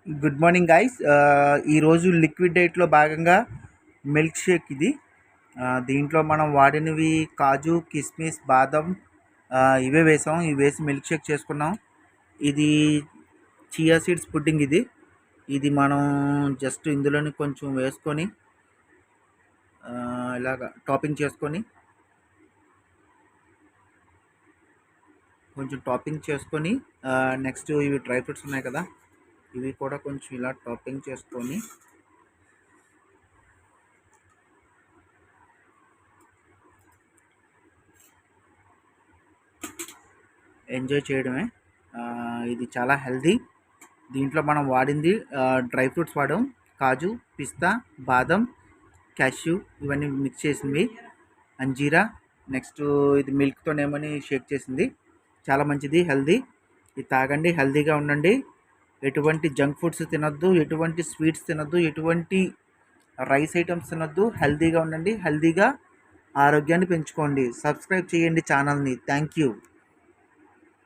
Good morning guys. ఈరోజు liquid డైట్లో భాగంగా మిల్క్ షేక్ ఇది. దీంట్లో మనం వాడినవి కాజు, కిస్మిస్, బాదం ఇవే వేసాం. ఇవి వేసి మిల్క్ షేక్ చేసుకున్నాం. ఇది చియా సీడ్స్ పుడ్డింగ్. ఇది మనం జస్ట్ ఇందులోని కొంచెం వేసుకొని ఇలాగా టాపింగ్ చేసుకొని నెక్స్ట్ ఇవి డ్రై ఫ్రూట్స్ ఉన్నాయి కదా, ఇవి కూడా కొంచెం ఇలా టాపింగ్ చేసుకొని ఎంజాయ్ చేయడమే. ఇది చాలా హెల్దీ. దీంట్లో మనం వాడింది డ్రై ఫ్రూట్స్ వాడాం. కాజు, పిస్తా, బాదం, క్యాష్యూ ఇవన్నీ మిక్స్ చేసింది. అంజీరా, నెక్స్ట్ ఇది మిల్క్తోనేమని షేక్ చేసింది. చాలా మంచిది, హెల్దీ. ఇది తాగండి, హెల్దీగా ఉండండి. ఎటువంటి జంక్ ఫుడ్స్ తినొద్దు, ఎటువంటి స్వీట్స్ తినొద్దు, ఎటువంటి రైస్ ఐటమ్స్ తినొద్దు. హెల్దీగా ఉండండి, హెల్దీగా ఆరోగ్యాన్ని పెంచుకోండి. సబ్స్క్రైబ్ చేయండి ఛానల్ని. Thank you.